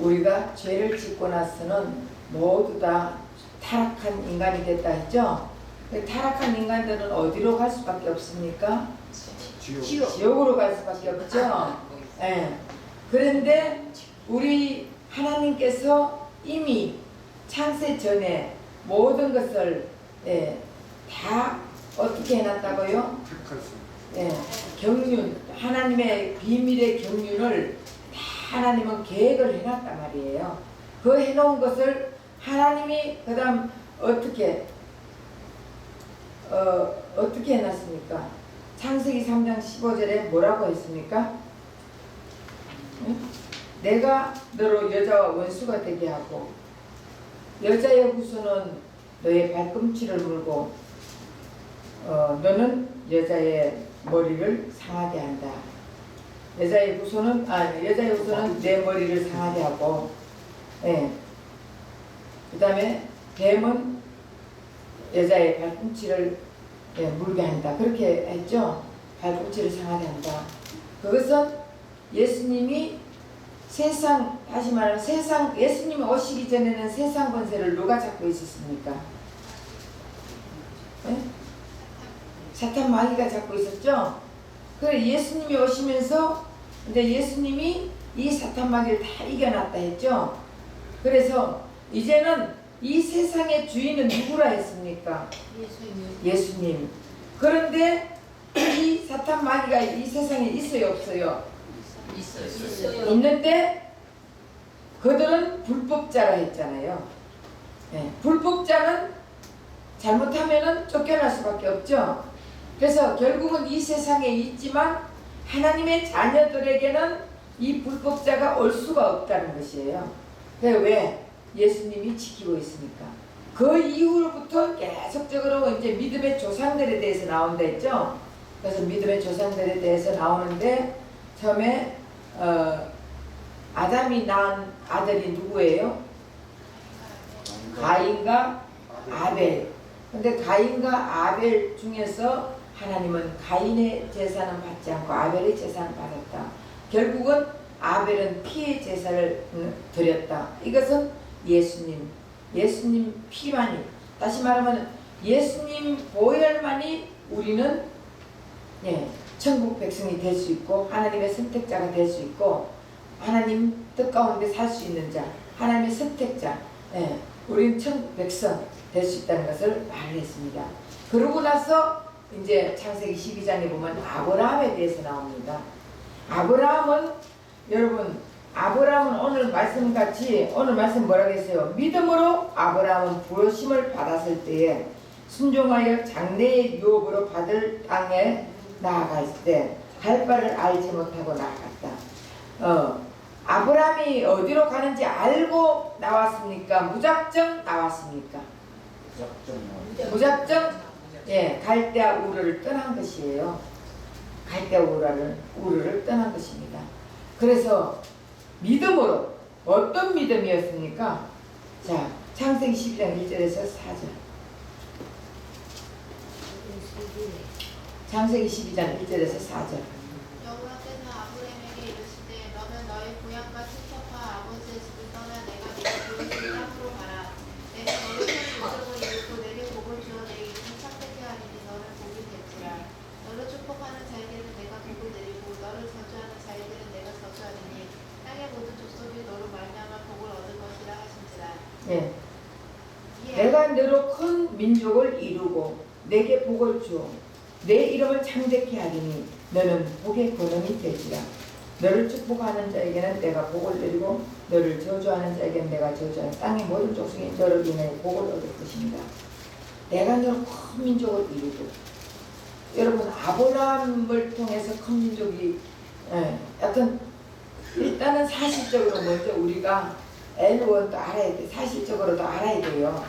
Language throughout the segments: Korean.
우리가 죄를 짓고 나서는 모두 다 타락한 인간이 됐다 했죠. 타락한 인간들은 어디로 갈 수밖에 없습니까? 지옥으로 갈 수밖에 없죠. 예. 그런데 우리 하나님께서 이미 창세 전에 모든 것을 다 어떻게 해놨다고요? 경륜, 하나님의 비밀의 경륜을 다 하나님은 계획을 해놨단 말이에요. 그 해놓은 것을 하나님이 그 다음 어떻게 해놨습니까? 창세기 3장 15절에 뭐라고 했습니까? 응? 내가 너로 여자와 원수가 되게 하고 여자의 후손은 너의 발꿈치를 물고 너는 여자의 머리를 상하게 한다. 여자의 후손은 내 머리를 상하게 하고, 그 다음에 뱀은 여자의 발꿈치를 물게 한다. 그렇게 했죠. 발꿈치를 상하게 한다. 그것은 예수님이 다시 말하면 예수님이 오시기 전에는 세상 권세를 누가 잡고 있었습니까? 사탄 마귀가 잡고 있었죠. 그래 예수님이 오시면서 이제 예수님이 이 사탄 마귀를 다 이겨놨다 했죠. 그래서 이제는 이 세상의 주인은 누구라 했습니까? 예수님. 그런데 이 사탄 마귀가 이 세상에 있어요, 없어요? 있어요. 있는데 그들은 불법자라 했잖아요. 불법자는 잘못하면은 쫓겨날 수밖에 없죠. 그래서 결국은 이 세상에 있지만 하나님의 자녀들에게는 이 불법자가 올 수가 없다는 것이에요. 왜? 예수님이 지키고 있으니까. 그 이후로부터 계속적으로 이제 믿음의 조상들에 대해서 나온다 했죠. 그래서 믿음의 조상들에 대해서 나오는데 처음에 아담이 낳은 아들이 누구예요? 가인과 아벨. 근데 가인과 아벨 중에서 하나님은 가인의 제사는 받지 않고 아벨의 제사는 받았다. 결국은 아벨은 피의 제사를 드렸다. 이것은 예수님 피만이, 다시 말하면 예수님 보혈만이 우리는 천국 백성이 될 수 있고 하나님의 선택자가 될 수 있고 하나님 뜻 가운데 살 수 있는 자, 하나님의 선택자, 우리는 천국 백성 될 수 있다는 것을 말했습니다. 그러고 나서 이제 창세기 12장에 보면 아브라함에 대해서 나옵니다. 아브라함은 오늘 말씀같이 오늘 말씀 뭐라고 했어요? 믿음으로 아브라함은 부르심을 받았을 때에 순종하여 장래의 유업으로 받을 땅에 나아갔을 때 갈 바를 알지 못하고 나아갔다. 아브라함이 어디로 가는지 알고 나왔습니까? 무작정 나왔습니까? 무작정 갈대아 우르를 떠난 것이에요. 갈대아 우르를 떠난 것입니다. 그래서 믿음으로 어떤 믿음이었습니까? 자, 창세기 12장 1절에서 4절. 창세기 12장 1절에서 4절. 여호와께서 아브라함에게 이르시되 너는 너의 고향과 친척과 아버지의 집을 떠나 내가 네게 보여줄 땅으로 가라. 내가 너를 큰 민족을 이루고 내게 복을 주어 내 이름을 창대케 하리니 너는 복이 될지라. 너를 축복하는 자에게는 내가 복을 내리고 너를 저주하는 자에게는 내가 저주하리니 땅의 모든 족속이 너로 말미암아 복을 얻을 것이라 하신지라. 내가 너로 큰 민족을 이루고 내게 복을 주어 내 이름을 창대케 하리니 너는 복의 근원이 되리라. 너를 축복하는 자에게는 내가 복을 내리고 너를 저주하는 자에게는 내가 저주하는 땅의 모든 족속이 너를 인하여 복을 얻을 것입니다. 내가 너를 큰 민족을 이루고, 여러분 아브라함을 통해서 큰 민족이 약간 일단은 사실적으로 먼저 우리가 L1도 알아야 돼. 사실적으로도 알아야 돼요.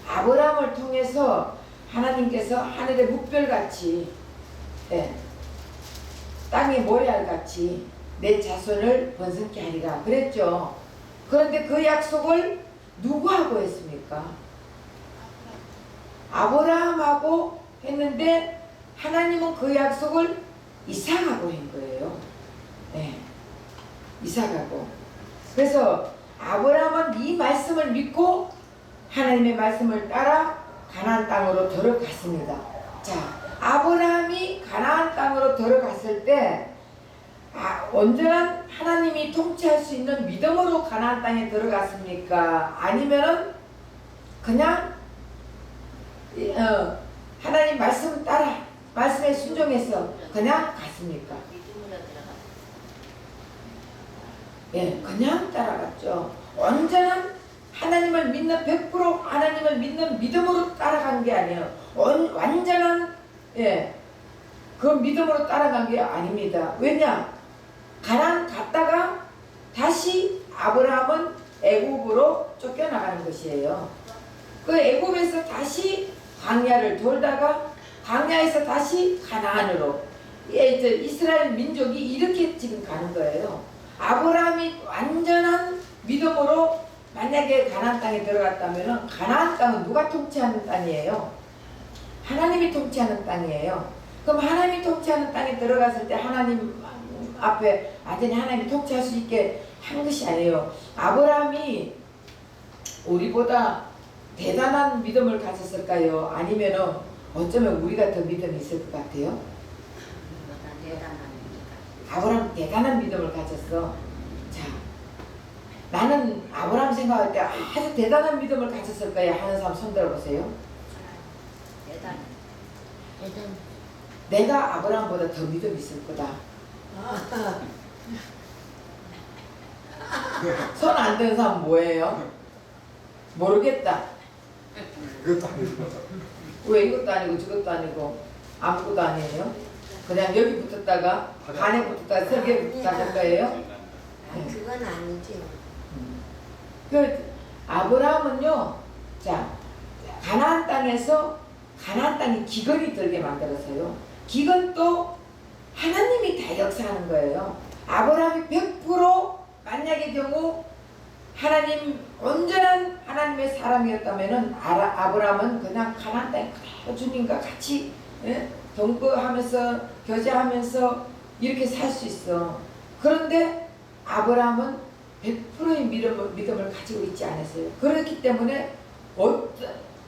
아브라함을 통해서 하나님께서 하늘의 묵별같이 땅의 모래알같이 내 자손을 번성케 하리라 그랬죠. 그런데 그 약속을 누구하고 했습니까? 아브라함하고 했는데 하나님은 그 약속을 이삭하고 한 거예요. 이삭하고. 그래서 아브라함은 이 말씀을 믿고 하나님의 말씀을 따라 가나안 땅으로 들어갔습니다. 자, 아브라함이 가나안 땅으로 들어갔을 때 온전한 하나님이 통치할 수 있는 믿음으로 가나안 땅에 들어갔습니까? 아니면은 그냥 하나님 말씀 따라 말씀에 순종해서 그냥 갔습니까? 예, 그냥 따라갔죠. 온전한 하나님을 믿는 100% 하나님을 믿는 믿음으로 따라간 게 아니에요. 완전한 그 믿음으로 따라간 게 아닙니다. 왜냐? 가나안 갔다가 다시 아브라함은 애굽으로 쫓겨나가는 것이에요. 그 애굽에서 다시 광야를 돌다가 광야에서 다시 가나안으로 이스라엘 민족이 이렇게 지금 가는 거예요. 아브라함이 완전한 믿음으로 만약에 가나안 땅에 들어갔다면 가나안 땅은 누가 통치하는 땅이에요? 하나님이 통치하는 땅이에요. 그럼 하나님이 통치하는 땅에 들어갔을 때 하나님 앞에 완전히 하나님이 통치할 수 있게 한 것이 아니에요. 아브라함이 우리보다 대단한 믿음을 가졌을까요? 아니면 어쩌면 우리가 더 믿음이 있을 것 같아요? 아브라함 대단한 믿음을 가졌어. 자, 나는 아브라함 생각할 때 아주 대단한 믿음을 가졌을 거야 하는 사람 손 들어보세요. 대단. 내가 아브라함보다 더 믿음이 있을 거다. 손 안 드는 사람 뭐예요? 모르겠다. 그것도 아니고. 왜 이것도 아니고 저것도 아니고 아무것도 아니에요? 그냥 여기 붙었다가 간에 붙었다가 설계에 붙었다가 할 거예요? 그건 아니죠. 그 아브라함은요, 자, 가나안 땅에서 가나안 땅이 기근이 들게 만들었어요. 기근도 하나님이 다 역사하는 거예요. 아브라함이 100% 만약의 경우 하나님 온전한 하나님의 사람이었다면은 아브라함은 그냥 가나안 땅에 그대로 주님과 같이 동거하면서 교제하면서 이렇게 살 수 있어. 그런데 아브라함은 100%의 믿음을 가지고 있지 않았어요. 그렇기 때문에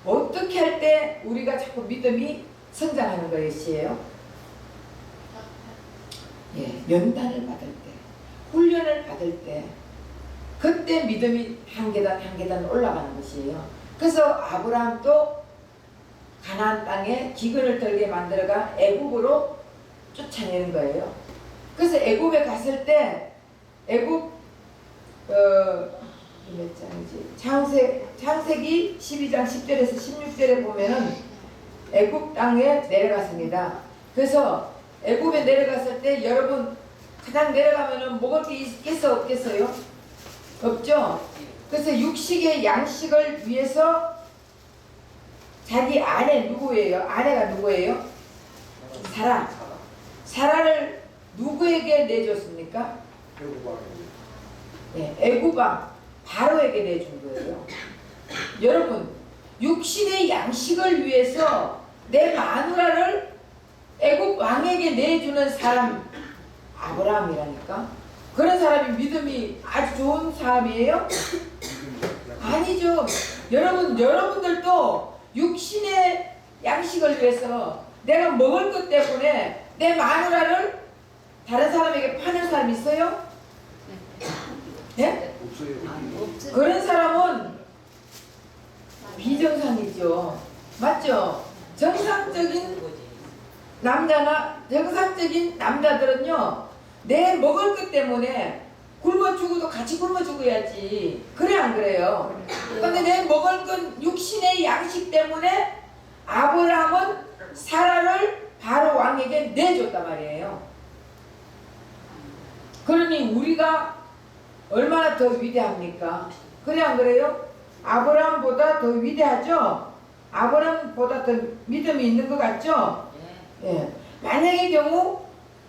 어떻게 할 때 우리가 자꾸 믿음이 성장하는 것이에요? 예, 면단을 받을 때, 훈련을 받을 때, 그때 믿음이 한 계단 한 계단 올라가는 것이에요. 그래서 아브라함도 가나안 땅에 기근을 들게 만들어가 애굽으로 쫓아내는 거예요. 그래서 애굽에 갔을 때 애굽 몇 장이지? 창세기 12장 10절에서 16절에 보면은 애굽 땅에 내려갔습니다. 그래서 애굽에 내려갔을 때 여러분 그냥 내려가면은 먹을 게 있겠어 없겠어요? 없죠? 그래서 육식의 양식을 위해서 자기 아내 누구예요? 아내가 누구예요? 사라를 누구에게 내줬습니까? 애굽 왕 바로에게 내준 거예요. 여러분, 육신의 양식을 위해서 내 마누라를 애굽 왕에게 내주는 사람 아브라함이라니까. 그런 사람이 믿음이 아주 좋은 사람이에요? 아니죠. 여러분들도 육신의 양식을 위해서 내가 먹을 것 때문에 내 마누라를 다른 사람에게 파는 사람 있어요? 예? 없어요. 그런 사람은 비정상이죠. 맞죠? 정상적인 남자들은요, 내 먹을 것 때문에 굶어 죽어도 같이 굶어 죽어야지. 그래 안 그래요? 근데 내 먹을 건 육신의 양식 때문에 아브라함은 사라를 바로 왕에게 내줬단 말이에요. 그러니 우리가 얼마나 더 위대합니까? 그래 안 그래요? 아브라함보다 더 위대하죠? 아브라함보다 더 믿음이 있는 것 같죠? 예. 만약의 경우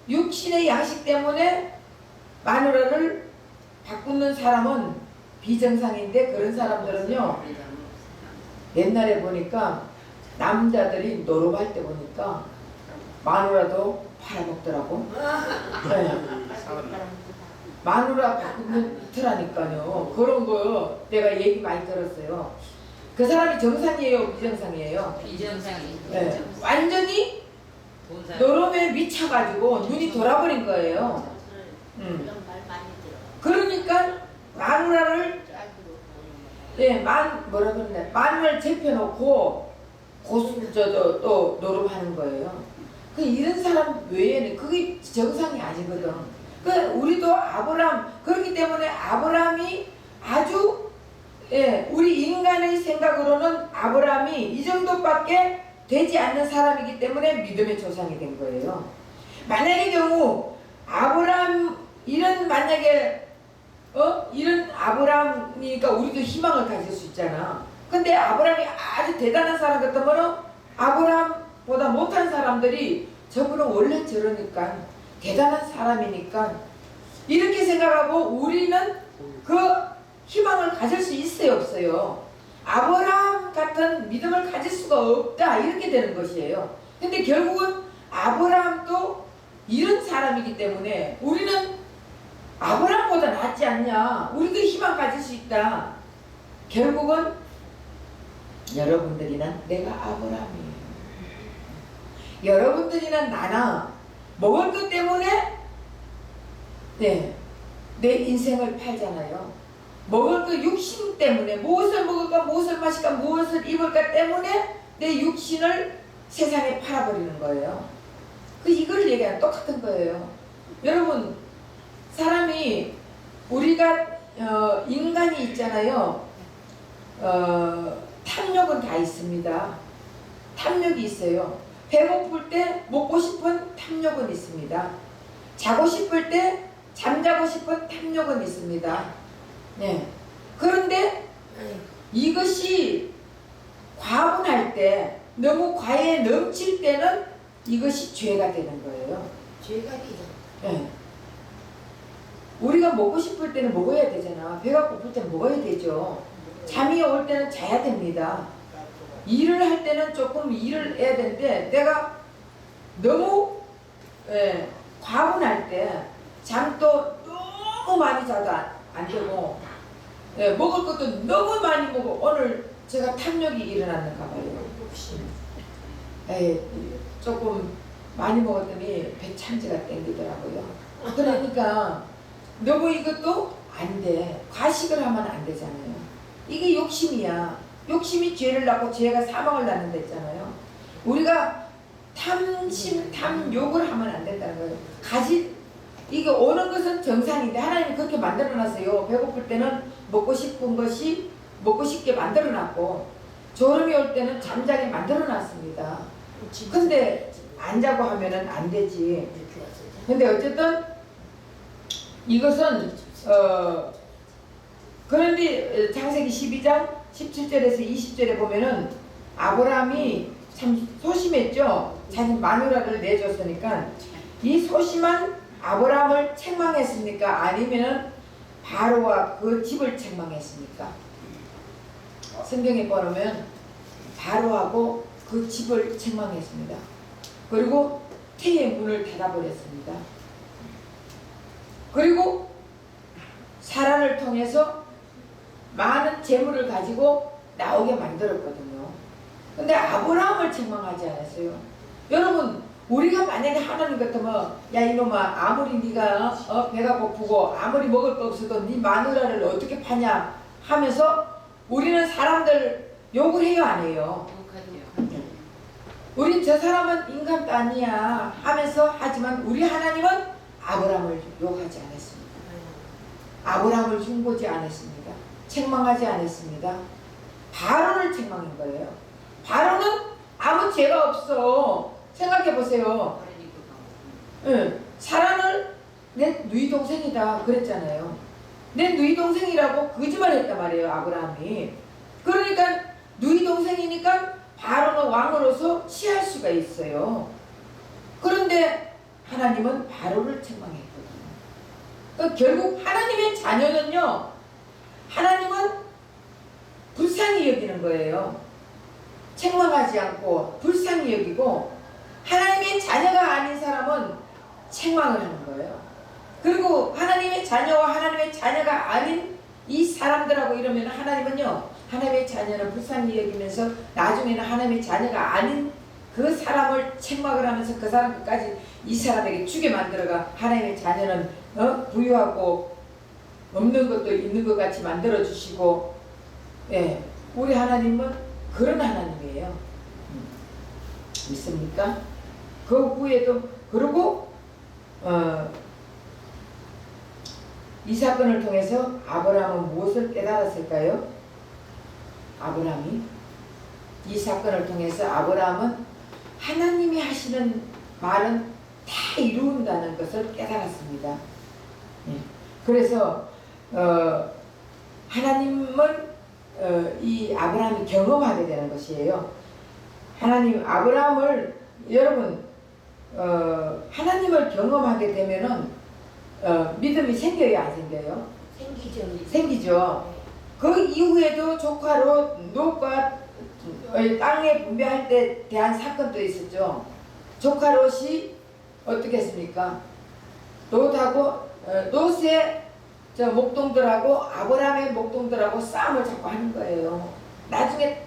육신의 양식 때문에 마누라를 바꾸는 사람은 비정상인데, 그런 사람들은요, 옛날에 보니까 남자들이 노름할 때 보니까 마누라도 팔아먹더라고. 네. 마누라 바꾸면 이틀하니까요. 그런 거 내가 얘기 많이 들었어요. 그 사람이 정상이에요, 비정상이에요? 비정상이. 네. 완전히 본 사람. 노름에 미쳐가지고 눈이 돌아버린 거예요. 그런 말 많이 들어. 그러니까 마누라를 뭐라 그러냐, 마누라를 제펴놓고 또 노름하는 거예요. 그 이런 사람 외에는 그게 정상이 아니거든. 그 우리도 아브람 그렇기 때문에 아브람이 아주 우리 인간의 생각으로는 아브람이 이 정도밖에 되지 않는 사람이기 때문에 믿음의 조상이 된 거예요. 만약의 경우 아브람 이런 만약에 이런 아브람이니까 우리도 희망을 가질 수 있잖아. 근데 아브람이 아주 대단한 사람 같으면 아브람보다 못한 사람들이 저분은 원래 저러니까 대단한 사람이니까 이렇게 생각하고 우리는 그 희망을 가질 수 있어요, 없어요? 아브람 같은 믿음을 가질 수가 없다, 이렇게 되는 것이에요. 근데 결국은 아브람도 이런 사람이기 때문에 우리는 아브람보다 낫지 않냐, 우리도 희망 가질 수 있다. 결국은 여러분들이나 내가 아브람이에요. 여러분들이나 나나 먹을 것 때문에 내 인생을 팔잖아요. 먹을 것 육신 때문에 무엇을 먹을까, 무엇을 마실까, 무엇을 입을까 때문에 내 육신을 세상에 팔아버리는 거예요. 이걸 얘기하는 똑같은 거예요. 여러분, 사람이 우리가 인간이 있잖아요. 탐욕은 다 있습니다. 탐욕이 있어요. 배고플 때 먹고 싶은 탐욕은 있습니다. 자고 싶을 때 잠자고 싶은 탐욕은 있습니다. 네. 그런데 이것이 과분할 때, 너무 과에 넘칠 때는 이것이 죄가 되는 거예요. 죄가 되죠. 네. 우리가 먹고 싶을 때는 먹어야 되잖아. 배가 고플 때는 먹어야 되죠. 잠이 올 때는 자야 됩니다. 일을 할 때는 조금 일을 해야 되는데 내가 너무 과분할 때 잠도 너무 많이 자도 안 되고 먹을 것도 너무 많이 먹고 오늘 제가 탐욕이 일어났는가 봐요. 조금 많이 먹었더니 배참지가 땡기더라고요. 그러니까 너무 이것도 안 돼. 과식을 하면 안 되잖아요. 이게 욕심이야. 욕심이 죄를 낳고 죄가 사망을 낳는다 했잖아요. 우리가 탐심, 탐욕을 하면 안 된다는 거예요. 이게 오는 것은 정상인데 하나님이 그렇게 만들어놨어요. 배고플 때는 먹고 싶은 것이 먹고 싶게 만들어놨고 졸음이 올 때는 잠자게 만들어놨습니다. 근데 안 자고 하면은 안 되지. 근데 어쨌든 이것은 그런데 창세기 12장 17절에서 20절에 보면은 아브라함이 참 소심했죠. 자기 마누라를 내줬으니까 이 소심한 아브라함을 책망했습니까? 아니면 바로와 그 집을 책망했습니까? 성경에 보면 바로하고 그 집을 책망했습니다. 그리고 태의 문을 닫아버렸습니다. 그리고 사라를 통해서 많은 재물을 가지고 나오게 만들었거든요. 근데 아브라함을 책망하지 않았어요. 여러분, 우리가 만약에 하나님 같으면 야 이놈아, 아무리 네가 배가 고프고 아무리 먹을 거 없어도 네 마누라를 어떻게 파냐 하면서 우리는 사람들 욕을 해요, 안 해요? 우린 저 사람은 인간도 아니야 하면서 하지만 우리 하나님은 아브라함을 욕하지 않았습니다. 아브라함을 흉보지 않았습니다. 책망하지 않았습니다. 바로를 책망한 거예요. 바로는 아무 죄가 없어. 생각해 보세요. 사라는 내 누이 동생이다 그랬잖아요. 내 누이 동생이라고 거짓말했단 말이에요, 아브라함이. 그러니까 누이 동생이니까 바로는 왕으로서 취할 수가 있어요. 그런데 하나님은 바로를 책망했거든요. 그러니까 결국 하나님의 자녀는요, 하나님은 불쌍히 여기는 거예요. 책망하지 않고 불쌍히 여기고, 하나님의 자녀가 아닌 사람은 책망을 하는 거예요. 그리고 하나님의 자녀와 하나님의 자녀가 아닌 이 사람들하고 이러면 하나님은요, 하나님의 자녀는 불쌍히 여기면서 나중에는 하나님의 자녀가 아닌 그 사람을 책망을 하면서 그 사람 끝까지 이 사람에게 주게 만들어가 하나님의 자녀는 부유하고 없는 것도 있는 것 같이 만들어 주시고, 예, 우리 하나님은 그런 하나님이에요. 믿습니까? 그 후에도 그리고 이 사건을 통해서 아브라함은 무엇을 깨달았을까요? 아브라함이 이 사건을 통해서 아브라함은 하나님이 하시는 말은 다 이루는다는 것을 깨달았습니다. 예. 그래서 하나님은 이 아브라함이 경험하게 되는 것이에요. 하나님 아브라함을 여러분 하나님을 경험하게 되면은 믿음이 생겨요, 안 생겨요? 생기죠. 생기죠. 그 이후에도 조카로 롯과 땅에 분배할 때 대한 사건도 있었죠. 조카 롯이 어떻게 했습니까? 롯하고 롯의 저 목동들하고 아브라함의 목동들하고 싸움을 자꾸 하는 거예요. 나중에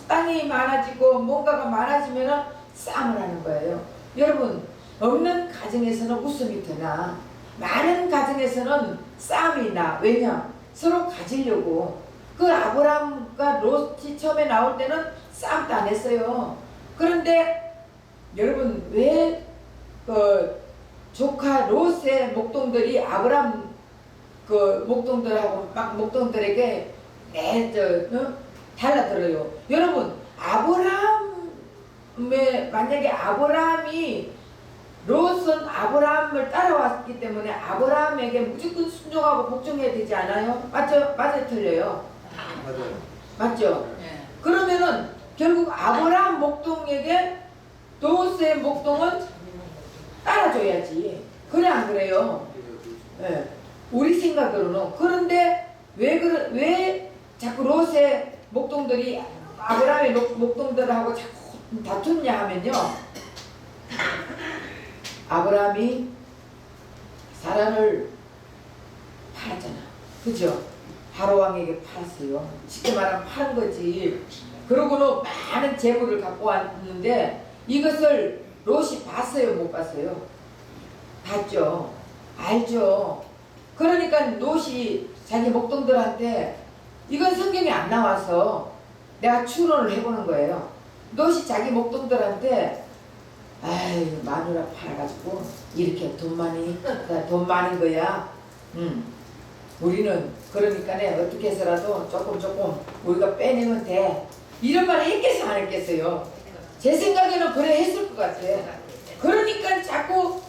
땅이 많아지고 뭔가가 많아지면 싸움을 하는 거예요. 여러분, 없는 가정에서는 웃음이 드나 많은 가정에서는 싸움이 나. 왜냐? 서로 가지려고. 그 아브라함과 롯이 처음에 나올 때는 싸움도 안 했어요. 그런데 여러분, 왜 조카 롯의 목동들이 아브라함 그 목동들하고 막 목동들에게 달라들어요. 여러분, 만약에 아브라함이 롯은 아브라함을 따라왔기 때문에 아브라함에게 무조건 순종하고 복종해야 되지 않아요? 맞죠? 맞아요? 틀려요? 맞아요. 맞죠? 네. 그러면은 결국 아브라함 목동에게 롯의 목동은 따라줘야지. 그래 안 그래요? 네. 우리 생각으로는. 그런데 왜 자꾸 롯의 목동들이 아브라함의 목동들하고 자꾸 다투냐 하면요, 아브라함이 사라를 팔았잖아. 그죠? 바로 왕에게 팔았어요. 쉽게 말하면 파는 거지. 그러고는 많은 재물을 갖고 왔는데 이것을 롯이 봤어요, 못 봤어요? 봤죠. 알죠. 그러니까 롯이 자기 목동들한테, 이건 성경에 안 나와서 내가 추론을 해보는 거예요. 롯이 자기 목동들한테 아유, 마누라 팔아가지고 이렇게 돈 많은 거야. 우리는 그러니까 어떻게 해서라도 조금 우리가 빼내면 돼. 이런 말 했겠어 안 했겠어요? 제 생각에는 그래 했을 것 같아. 그러니까 자꾸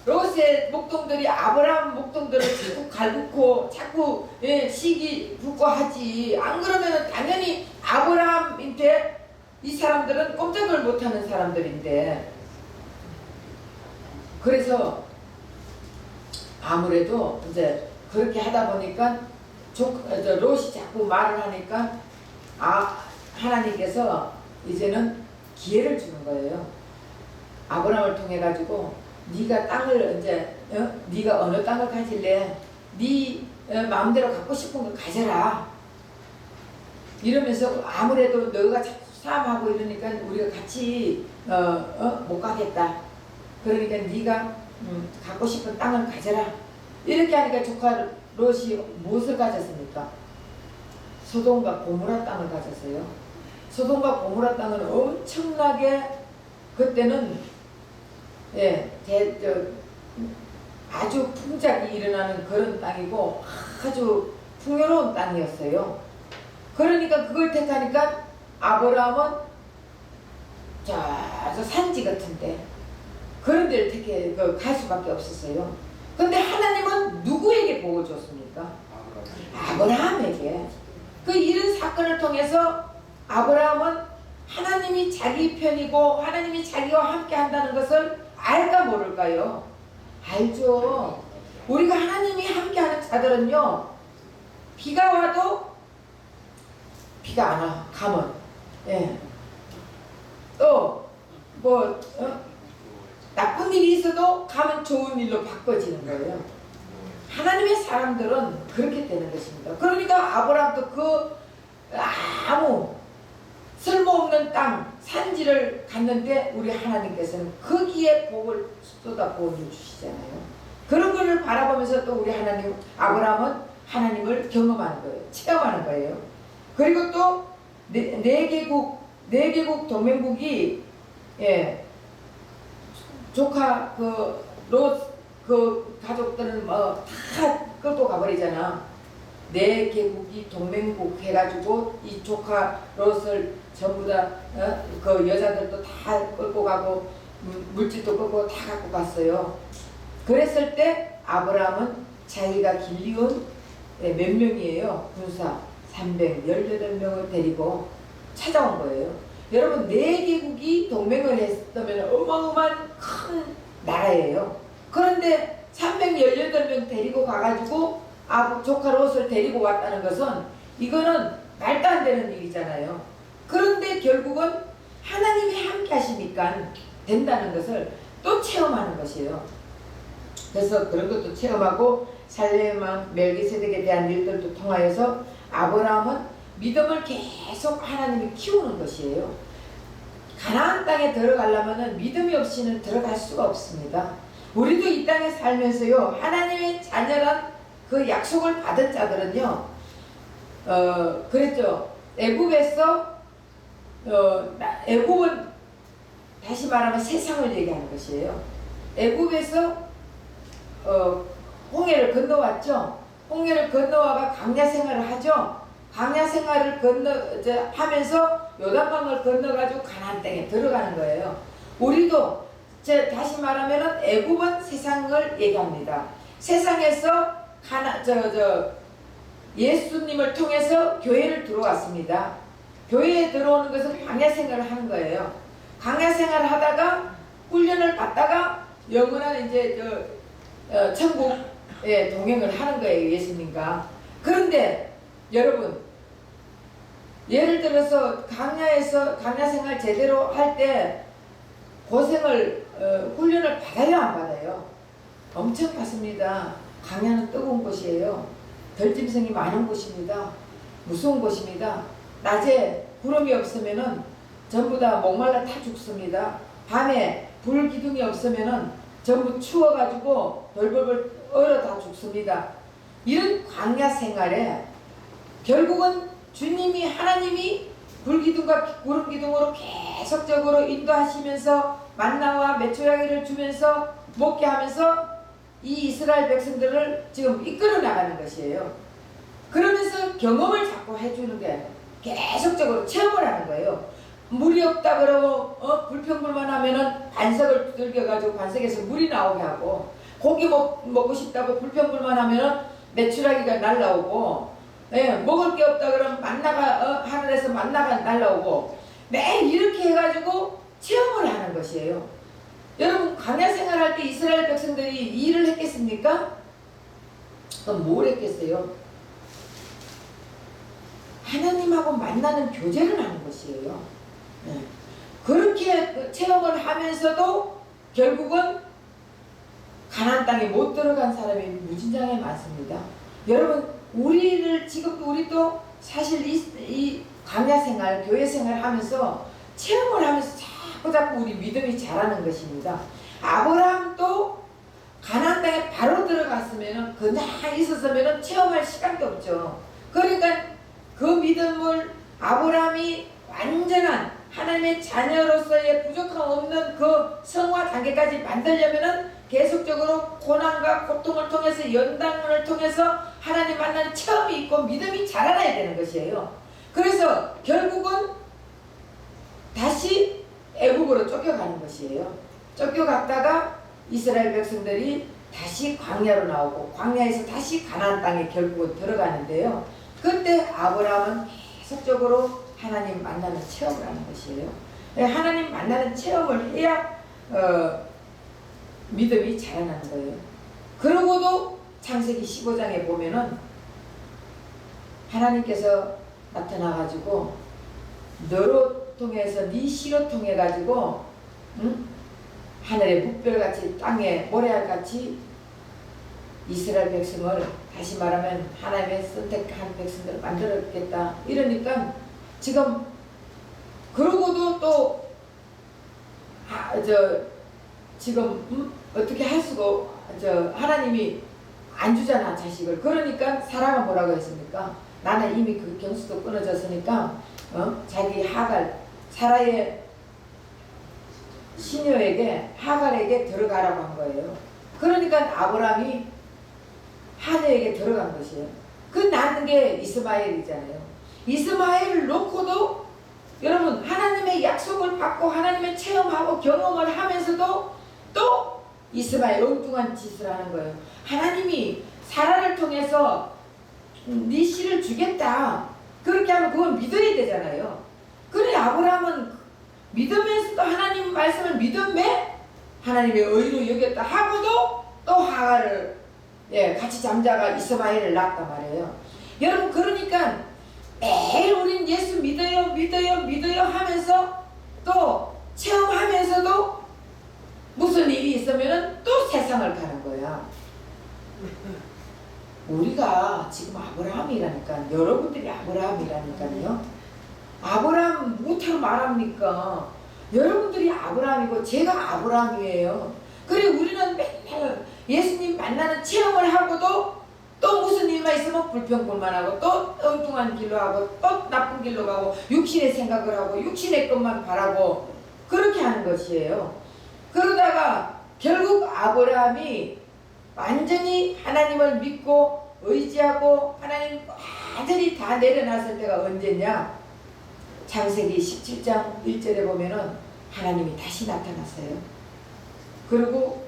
롯의 목동들이 아브라함 목동들을 자꾸 갈구고 자꾸 시기 붙고 하지. 안 그러면 당연히 아브라함한테 이 사람들은 꼼짝을 못하는 사람들인데, 그래서 아무래도 이제 그렇게 하다 보니까 롯이 자꾸 말을 하니까 하나님께서 이제는 기회를 주는 거예요. 아브라함을 통해 가지고 네가 땅을 이제 네가 어느 땅을 가질래? 네 마음대로 갖고 싶은 거 가져라. 이러면서 아무래도 너가 자꾸 싸움하고 이러니까 우리가 같이 못 가겠다. 그러니까 네가 갖고 싶은 땅을 가져라. 이렇게 하니까 조카 롯이 무엇을 가졌습니까? 소돔과 고모라 땅을 가졌어요. 소돔과 고모라 땅은 엄청나게 그때는 아주 풍작이 일어나는 그런 땅이고 아주 풍요로운 땅이었어요. 그러니까 그걸 택하니까 아브라함은 저 산지 같은데 그런 데를 갈 수밖에 없었어요. 근데 하나님은 누구에게 복을 줬습니까? 아브라함에게. 그 이런 사건을 통해서 아브라함은 하나님이 자기 편이고 하나님이 자기와 함께 한다는 것을 알까 모를까요? 알죠. 우리가 하나님이 함께하는 자들은요, 비가 와도 비가 안 와. 가면 또 나쁜 일이 있어도 가면 좋은 일로 바꿔지는 거예요. 하나님의 사람들은 그렇게 되는 것입니다. 그러니까 아브라함도 그 아무 쓸모없는 땅 산지를 갔는데 우리 하나님께서는 거기에 복을 쏟아부어 주시잖아요. 그런 것을 바라보면서 또 우리 하나님 아브라함은 하나님을 경험하는 거예요. 체험하는 거예요. 그리고 또 네 개국 동맹국이 조카 그 가족들은 다 끌고 가버리잖아. 네 개국이 동맹국 해가지고 이 조카 롯을 전부 다 그 여자들도 다 끌고 가고 물질도 끌고 다 갖고 갔어요. 그랬을 때 아브라함은 자기가 길리온 몇 명이에요? 군사 318명을 데리고 찾아온 거예요. 여러분 네 개국이 동맹을 했다면 어마어마한 큰 나라예요. 그런데 318명 데리고 가가지고 조카 롯을 데리고 왔다는 것은 이거는 말도 안 되는 일이잖아요. 그런데 결국은 하나님이 함께 하시니까 된다는 것을 또 체험하는 것이에요. 그래서 그런 것도 체험하고 살레만 멜기세덱에 대한 일들도 통하여서 아브라함은 믿음을 계속 하나님이 키우는 것이에요. 가나안 땅에 들어가려면 믿음이 없이는 들어갈 수가 없습니다. 우리도 이 땅에 살면서요 하나님의 자녀란 그 약속을 받은 자들은요 그랬죠. 애굽은 다시 말하면 세상을 얘기하는 것이에요. 애굽에서 홍해를 건너왔죠. 홍해를 건너와가 광야 생활을 하죠. 광야 생활을 하면서 요단강을 건너가지고 가나안 땅에 들어가는 거예요. 우리도 다시 말하면은 애굽은 세상을 얘기합니다. 세상에서 예수님을 통해서 교회를 들어왔습니다. 교회에 들어오는 것은 광야 생활을 하는 거예요. 광야 생활을 하다가 훈련을 받다가 영원한 이제 천국에 동행을 하는 거예요. 예수님과. 그런데 여러분 예를 들어서 광야에서 광야 생활 제대로 할 때 고생을 훈련을 받아요 안 받아요? 엄청 받습니다. 광야는 뜨거운 곳이에요. 들짐승이 많은 곳입니다. 무서운 곳입니다. 낮에 구름이 없으면은 전부 다 목말라 다 죽습니다. 밤에 불 기둥이 없으면은 전부 추워가지고 벌벌벌 얼어 다 죽습니다. 이런 광야 생활에 결국은 주님이 하나님이 불기둥과 구름기둥으로 계속적으로 인도하시면서 만나와 메추라기를 주면서 먹게 하면서 이 이스라엘 백성들을 지금 이끌어 나가는 것이에요. 그러면서 경험을 자꾸 해주는 게 계속적으로 체험을 하는 거예요. 물이 없다 그러고 불평불만 하면은 반석을 두들겨가지고 반석에서 물이 나오게 하고 고기 먹고 싶다고 불평불만 하면은 메추라기가 날라오고 먹을 게 없다 그러면 만나가 하늘에서 만나가 날라오고 매일 이렇게 해가지고 체험을 하는 것이에요. 여러분 광야 생활할 때 이스라엘 백성들이 일을 했겠습니까? 그럼 뭘 했겠어요? 하나님하고 만나는 교제를 하는 것이에요. 그렇게 체험을 하면서도 결국은 가나안 땅에 못 들어간 사람이 무진장에 많습니다. 여러분 우리도 사실 이 광야 생활, 교회 생활 하면서 체험을 하면서 자꾸 우리 믿음이 자라는 것입니다. 아브라함도 가나안 땅에 바로 들어갔으면은 그냥 있었으면은 체험할 시간도 없죠. 그러니까 그 믿음을 아브라함이 완전한 하나님의 자녀로서의 부족함 없는 그 성화 단계까지 만들려면은 계속적으로 고난과 고통을 통해서 연단을 통해서 하나님 만나는 체험이 있고 믿음이 자라나야 되는 것이에요. 그래서 결국은 다시 애굽으로 쫓겨가는 것이에요. 쫓겨갔다가 이스라엘 백성들이 다시 광야로 나오고 광야에서 다시 가나안 땅에 결국은 들어가는데요. 그때 아브라함은 계속적으로 하나님 만나는 체험을 하는 것이에요. 하나님 만나는 체험을 해야 믿음이 자라나는 거예요. 그러고도 창세기 15장에 보면은 하나님께서 나타나가지고 너로 통해서 네 씨로 통해가지고 하늘의 묵별같이 땅에 모래알같이 이스라엘 백성을 다시 말하면 하나님의 선택한 백성들을 만들었겠다. 이러니까 지금 그러고도 또 지금 어떻게 할 수가 하나님이 안 주잖아 자식을. 그러니까 사라가 뭐라고 했습니까? 나는 이미 그 경수도 끊어졌으니까 자기 하갈 사라의 시녀에게 하갈에게 들어가라고 한 거예요. 그러니까 아브라함이 하녀에게 들어간 것이에요. 그 낳는 게 이스마엘이잖아요. 이스마엘을 놓고도 여러분 하나님의 약속을 받고 하나님의 체험하고 경험을 하면서도 또 이스마엘 엉뚱한 짓을 하는 거예요. 하나님이 사라를 통해서 네 씨를 주겠다. 그렇게 하면 그건 믿어야 되잖아요. 그래 아브라함은 믿으면서도 하나님 말씀을 믿음에 하나님의 의로 여겼다 하고도 또 하갈을 같이 잠자가 이스마엘을 낳았단 말이에요. 여러분 그러니까 매일 우린 예수 믿어요 하면서 또 체험하면서도 무슨 일이 있으면은 또 세상을 가는 거야. 우리가 지금 아브라함이라니까. 여러분들이 아브라함이라니까요. 아브라함 못하고 말합니까? 여러분들이 아브라함이고 제가 아브라함이에요. 그래 우리는 맨날 예수님 만나는 체험을 하고도 또 무슨 일만 있으면 불평불만하고 또 엉뚱한 길로 하고 또 나쁜 길로 가고 육신의 생각을 하고 육신의 것만 바라고 그렇게 하는 것이에요. 그러다가 결국 아브라함이 완전히 하나님을 믿고 의지하고 하나님 완전히 다 내려놨을 때가 언제냐? 창세기 17장 1절에 보면은 하나님이 다시 나타났어요. 그리고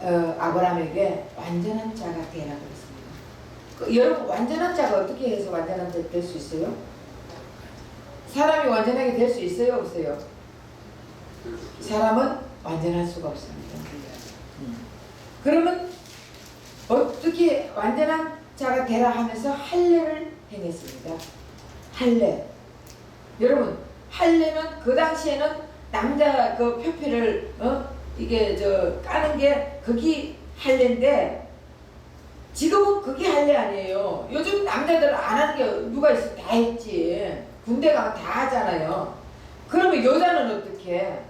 아브라함에게 완전한 자가 되라 그랬습니다. 여러분 완전한 자가 어떻게 해서 완전한 자 될 수 있어요? 사람이 완전하게 될 수 있어요? 없어요? 사람은 완전할 수가 없습니다. 그러면 어떻게 완전한 자가 되라 하면서 할례를 행했습니다. 할례. 여러분 할례는 그 당시에는 남자 그 표피를 이게 까는 게 그게 할례인데 지금은 그게 할례 아니에요. 요즘 남자들 안 하는 게 누가 있어? 다 했지. 군대 가면 다 하잖아요. 그러면 여자는 어떻게?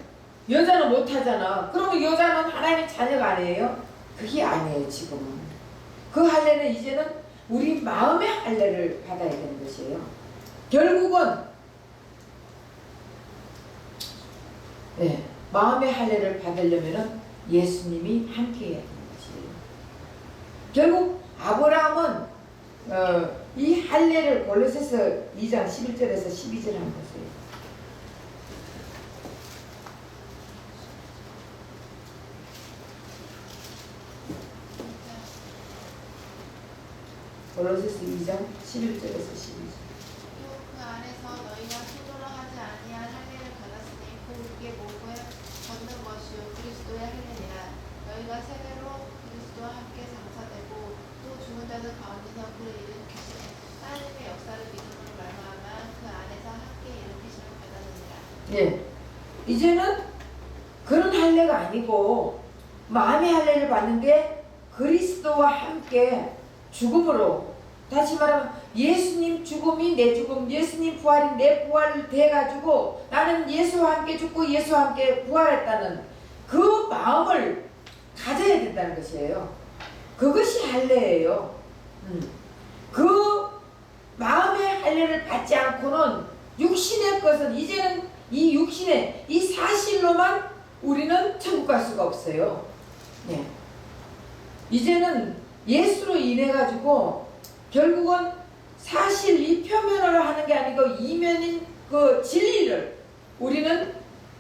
여자는 못 하잖아. 그러면 여자는 하나님의 자녀가 아니에요? 그게 아니에요 지금은. 그 할례는 이제는 우리 마음의 할례를 받아야 되는 것이에요. 결국은 마음의 할례를 받으려면 예수님이 함께 해야 되는 것이에요. 결국 아브라함은 이 할례를 골로새서 2장 11절에서 12절 한 것이에요. 골로새서 2장 11절에서 12절. 또 그 안에서 너희가 손으로 하지 아니한 할례를 받았으니 그게 목을 걷는 것이요 그리스도의 할례니라. 너희가 세례로 그리스도와 함께 장사되고 또 죽은 자들 가운데서 그를 일으키신 하나님의 역사를 믿음으로 말미암아 그 안에서 함께 일으키심을 받았느니라. 이제는 그런 할례가 아니고 마음의 할례를 받는데 그리스도와 함께 죽음으로, 다시 말하면 예수님 죽음이 내 죽음, 예수님 부활이 내 부활을 돼가지고 나는 예수와 함께 죽고 예수와 함께 부활했다는 그 마음을 가져야 된다는 것이에요. 그것이 할례예요. 그 마음의 할례를 받지 않고는 육신의 것은 이제는 이 육신의 이 사실로만 우리는 천국 갈 수가 없어요. 이제는 예수로 인해 가지고 결국은 사실 이 표면으로 하는 게 아니고 이면인 그 진리를 우리는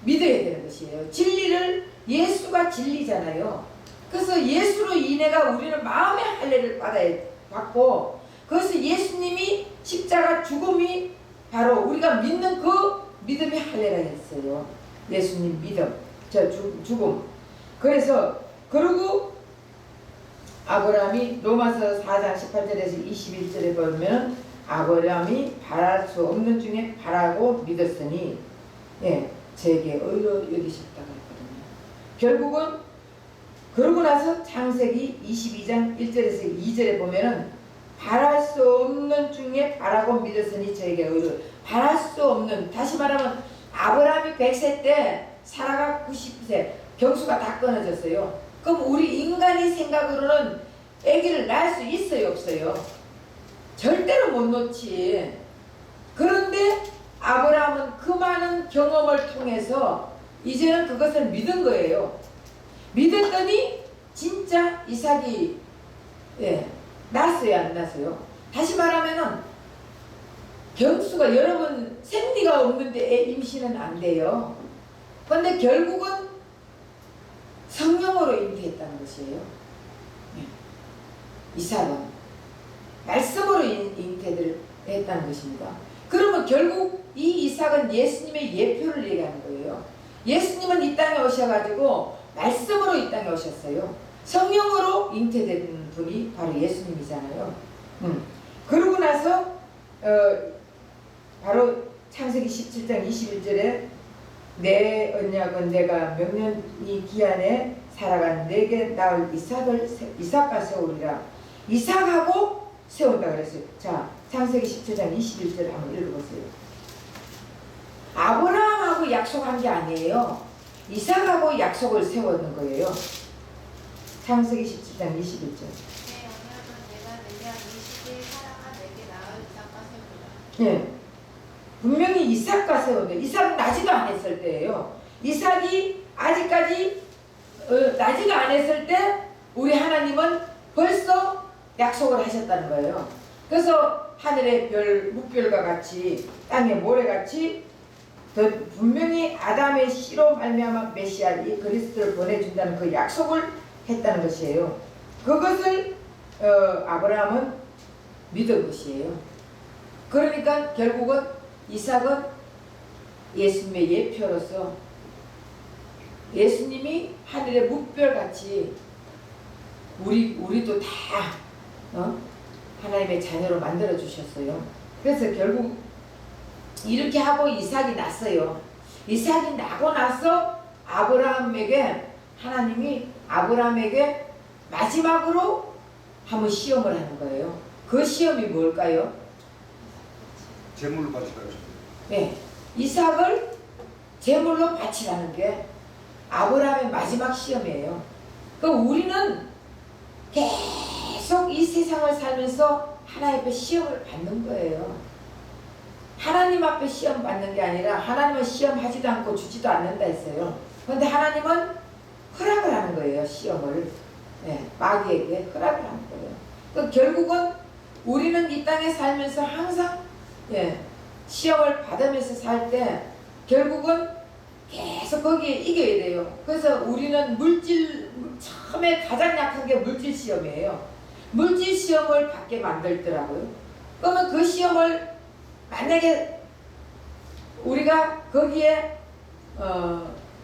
믿어야 되는 것이에요. 진리를 예수가 진리잖아요. 그래서 예수로 인해가 우리는 마음의 할례를 받고 그것을 예수님이 십자가 죽음이 바로 우리가 믿는 그 믿음의 할례라 했어요. 예수님 믿음, 죽음. 그래서 그리고 아브라함이 로마서 4장 18절에서 21절에 보면 아브라함이 바랄 수 없는 중에 바라고 믿었으니 제게 의로 여기셨다고 했거든요. 결국은 그러고 나서 창세기 22장 1절에서 2절에 보면은 바랄 수 없는 중에 바라고 믿었으니 저에게 의를. 바랄 수 없는, 다시 말하면 아브라함이 100세 때 사라가 90세, 경수가 다 끊어졌어요. 그럼 우리 인간이 생각으로는 아기를 낳을 수 있어요, 없어요? 절대로 못 놓지. 그런데 아브라함은 그 많은 경험을 통해서 이제는 그것을 믿은 거예요. 믿었더니 진짜 이삭이 낳았어요, 안 낳았어요? 다시 말하면은 경수가 여러분 생리가 없는데 임신은 안 돼요. 그런데 결국은 성령으로 잉태했다는 것이에요. 이삭은 말씀으로 잉태를 했다는 것입니다. 그러면 결국 이 이삭은 예수님의 예표를 얘기하는 거예요. 예수님은 이 땅에 오셔가지고 말씀으로 이 땅에 오셨어요. 성령으로 잉태된 분이 바로 예수님이잖아요. 그러고 나서 바로 창세기 17장 21절에 내 언약은 내가 명년이 기한에 살아간 내게 낳을 이삭과 세우리라. 이삭하고 세운다 그랬어요. 자, 창세기 17장 21절 한번 읽어보세요. 아브라함하고 약속한 게 아니에요. 이삭하고 약속을 세우는 거예요. 창세기 17장 21절. 내 언약은 내가 내년 20일 사랑한 내게 낳을 이삭과 세우리라. 예. 분명히 이삭과 세운다. 이삭은 나지도 않았을 때예요. 이삭이 아직까지 나지도 않았을 때 우리 하나님은 벌써 약속을 하셨다는 거예요. 그래서 하늘의 별, 묵별과 같이 땅의 모래같이 더 분명히 아담의 씨로 말미암아 메시아 이 그리스도를 보내준다는 그 약속을 했다는 것이에요. 그것을 아브라함은 믿은 것이에요. 그러니까 결국은 이삭은 예수님의 예표로서 예수님이 하늘의 묵별같이 우리도 다 하나님의 자녀로 만들어 주셨어요. 그래서 결국 이렇게 하고 이삭이 났어요. 이삭이 나고 나서 아브라함에게 하나님이 아브라함에게 마지막으로 한번 시험을 하는 거예요. 그 시험이 뭘까요? 제물로 바치라고. 네, 이삭을 제물로 바치라는 게 아브라함의 마지막 시험이에요. 그러니까 우리는 계속 이 세상을 살면서 하나님 앞에 시험을 받는 거예요. 하나님 앞에 시험 받는 게 아니라 하나님은 시험하지도 않고 주지도 않는다 했어요. 그런데 하나님은 허락을 하는 거예요. 시험을. 마귀에게 허락을 하는 거예요. 그러니까 결국은 우리는 이 땅에 살면서 항상 시험을 받으면서 살 때 결국은 계속 거기에 이겨야 돼요. 그래서 우리는 처음에 가장 약한 게 물질 시험이에요. 물질 시험을 받게 만들더라고요. 그러면 그 시험을 만약에 우리가 거기에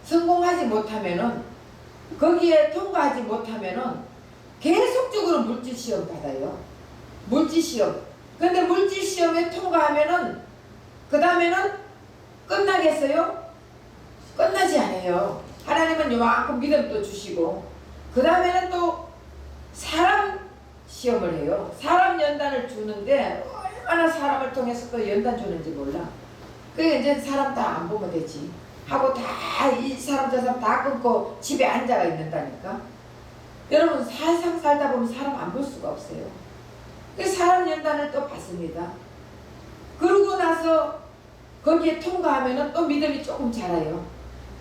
성공하지 못하면은, 거기에 통과하지 못하면은 계속적으로 물질 시험 받아요. 물질 시험. 근데 물질 시험에 통과하면은 그 다음에는 끝나겠어요? 끝나지 않아요. 하나님은 요만큼 믿음도 주시고 그 다음에는 또 사람 시험을 해요. 사람 연단을 주는데 얼마나 사람을 통해서 또 연단 주는지 몰라. 그게 이제 사람 다 안 보면 되지 하고 다 이 사람 저 사람 다 끊고 집에 앉아가 있는다니까. 여러분 세상 살다 보면 사람 안 볼 수가 없어요. 그 사람 연단을 또 받습니다. 그러고 나서 거기에 통과하면은 또 믿음이 조금 자라요.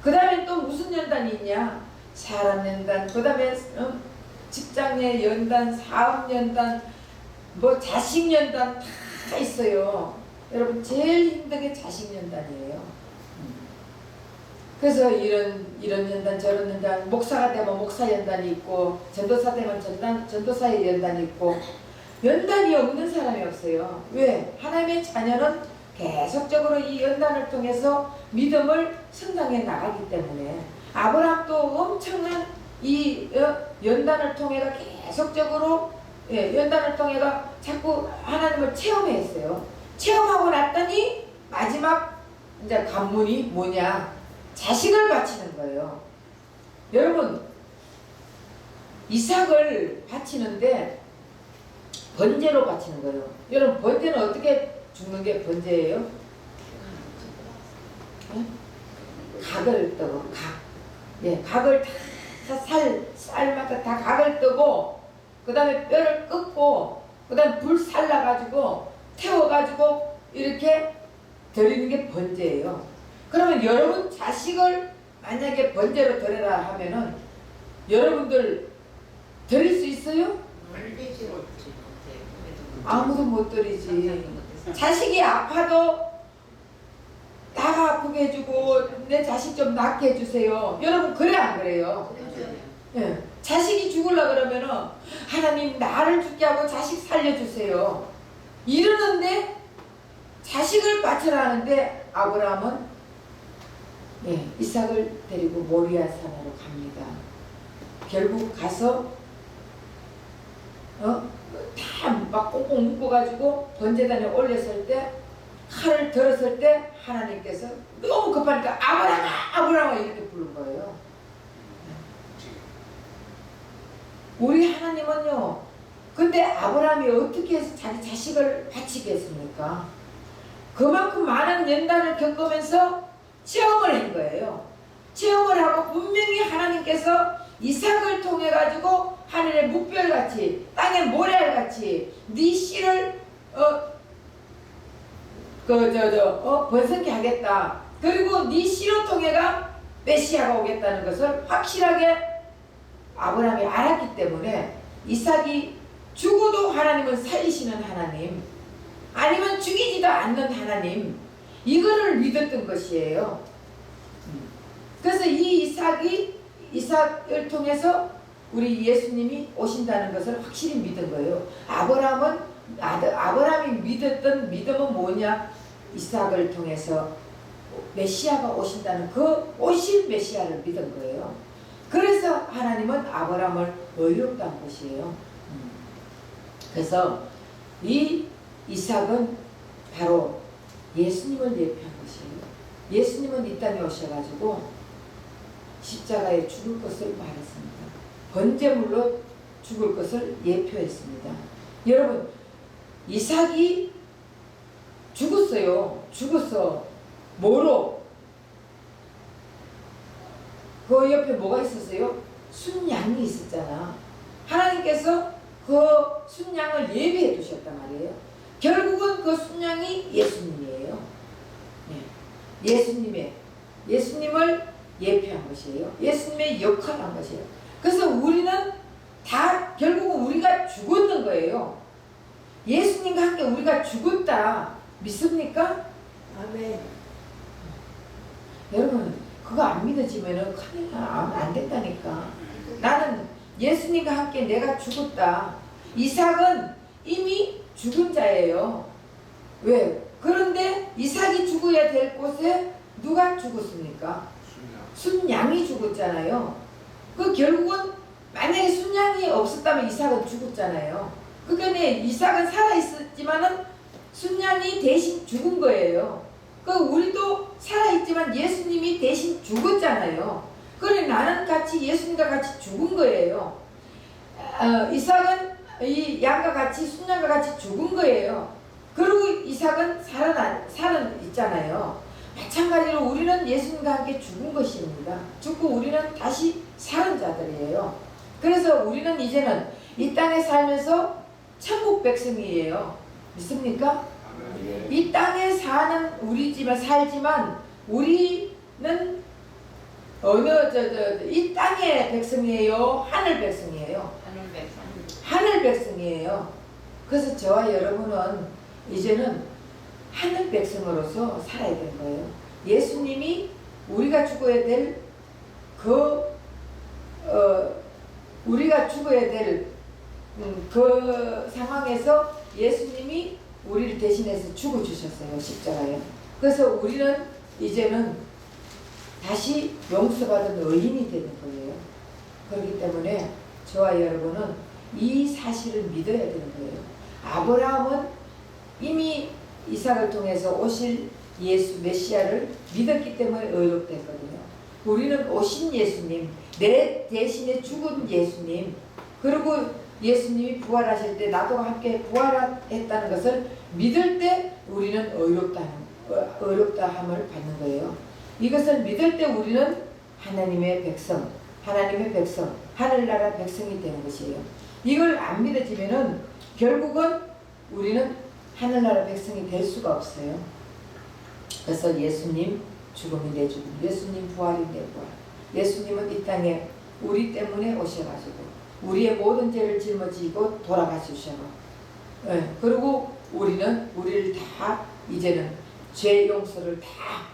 그 다음에 또 무슨 연단이 있냐? 사람 연단, 그 다음에 직장의 연단, 사업 연단, 뭐 자식 연단 다 있어요. 여러분 제일 힘든 게 자식 연단이에요. 그래서 이런 연단 저런 연단, 목사가 되면 목사 연단이 있고 전도사 되면 전도사의 연단이 있고 연단이 없는 사람이 없어요. 왜? 하나님의 자녀는 계속적으로 이 연단을 통해서 믿음을 성장해 나가기 때문에. 아브라함도 엄청난 이 연단을 통해가 계속적으로 연단을 통해가 자꾸 하나님을 체험했어요. 체험하고 났더니 마지막 이제 관문이 뭐냐? 자식을 바치는 거예요. 여러분 이삭을 바치는데 번제로 바치는 거예요. 여러분 번제는 어떻게 죽는 게 번제예요? 각을 뜨고 각을 다 쌀마다 다 각을 뜨고 그 다음에 뼈를 끄고 그 다음에 불 살라가지고 태워가지고 이렇게 드리는 게 번제예요. 그러면 여러분 자식을 만약에 번제로 드려라 하면은 여러분들 드릴 수 있어요? 아무도 못 드리지. 자식이 아파도 나가 아프게 해주고 내 자식 좀 낫게 해주세요. 여러분 그래 안 그래요? 예. 자식이 죽으려 그러면은 하나님 나를 죽게 하고 자식 살려주세요. 이러는데 자식을 바치라는데 아브라함은 이삭을 데리고 모리아 산으로 갑니다. 결국 가서 다 막 꽁꽁 묶어가지고 번제단에 올렸을 때 칼을 들었을 때 하나님께서 너무 급하니까 아브라함아 이렇게 부른 거예요. 우리 하나님은요, 근데 아브라함이 어떻게 해서 자기 자식을 바치겠습니까? 그만큼 많은 연단을 겪으면서 체험을 한 거예요. 체험을 하고 분명히 하나님께서 이삭을 통해 가지고 하늘의 묵별같이 땅의 모래알같이 네 씨를 번성케 하겠다. 그리고 네 씨로 통해가 메시아가 오겠다는 것을 확실하게 아브라함이 알았기 때문에 이삭이 죽어도 하나님은 살리시는 하나님, 아니면 죽이지도 않는 하나님, 이거를 믿었던 것이에요. 그래서 이 이삭을 통해서 우리 예수님이 오신다는 것을 확실히 믿은 거예요. 아브라함이 믿었던 믿음은 뭐냐? 이삭을 통해서 메시아가 오신다는 그 오실 메시아를 믿은 거예요. 그래서 하나님은 아브라함을 의롭다 한 것이에요. 그래서 이 이삭은 바로 예수님을 예표한 것이에요. 예수님은 이 땅에 오셔가지고 십자가에 죽을 것을 말했습니다. 번제물로 죽을 것을 예표했습니다. 여러분, 이삭이 죽었어요. 죽었어. 뭐로? 그 옆에 뭐가 있었어요? 순양이 있었잖아. 하나님께서 그 순양을 예비해 두셨단 말이에요. 결국은 그 순양이 예수님이에요. 예수님을 예표한 것이에요. 예수님의 역할을 한 것이에요. 그래서 우리는 다 결국은 우리가 죽었는 거예요. 예수님과 함께 우리가 죽었다. 믿습니까? 아멘. 여러분 그거 안 믿어지면은 큰일 나. 안 된다니까. 나는 예수님과 함께 내가 죽었다. 이삭은 이미 죽은 자예요. 왜? 그런데 이삭이 죽어야 될 곳에 누가 죽었습니까? 순양이 죽었잖아요. 그 결국은 만약에 순양이 없었다면 이삭은 죽었잖아요. 그러니까 이삭은 살아있었지만은 순양이 대신 죽은 거예요. 그 우리도 살아있지만 예수님이 대신 죽었잖아요. 그래 나는 같이 예수님과 같이 죽은 거예요. 이삭은 이 양과 같이 순양과 같이 죽은 거예요. 그리고 이삭은 살은 있잖아요. 마찬가지로 우리는 예수님과 함께 죽은 것입니다. 죽고 우리는 다시 사는 자들이에요. 그래서 우리는 이제는 이 땅에 살면서 천국 백성이에요. 믿습니까? 이 땅에 사는 우리지만 살지만 우리는 이 땅의 백성이에요? 하늘 백성이에요? 하늘 백성이에요. 그래서 저와 여러분은 이제는 하늘 백성으로서 살아야 되는 거예요. 예수님이 우리가 죽어야 될 우리가 죽어야 될 그 상황에서 예수님이 우리를 대신해서 죽어주셨어요. 십자가에. 그래서 우리는 이제는 다시 용서받은 의인이 되는 거예요. 그렇기 때문에 저와 여러분은 이 사실을 믿어야 되는 거예요. 아브라함은 이미 이삭을 통해서 오실 예수 메시아를 믿었기 때문에 의롭다 했거든요. 우리는 오신 예수님, 내 대신에 죽은 예수님, 그리고 예수님이 부활하실 때 나도 함께 부활했다는 것을 믿을 때 우리는 의롭다함을 받는 거예요. 이것을 믿을 때 우리는 하나님의 백성, 하늘나라 백성이 되는 것이에요. 이걸 안 믿어지면은 결국은 우리는 하늘나라 백성이 될 수가 없어요. 그래서 예수님 죽음이 내 죽음, 예수님 부활이 내 부활. 예수님은 이 땅에 우리 때문에 오셔가지고 우리의 모든 죄를 짊어지고 돌아가주셔서, 그리고 우리를 다 이제는 죄 용서를 다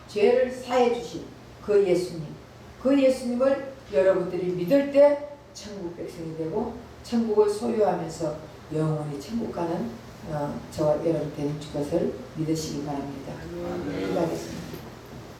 죄를 사해 주신 그 예수님을 여러분들이 믿을 때 천국 백성이 되고 천국을 소유하면서 영원히 천국 가는 저와 여러분 되는 것을 믿으시기 바랍니다. 기도하겠습니다.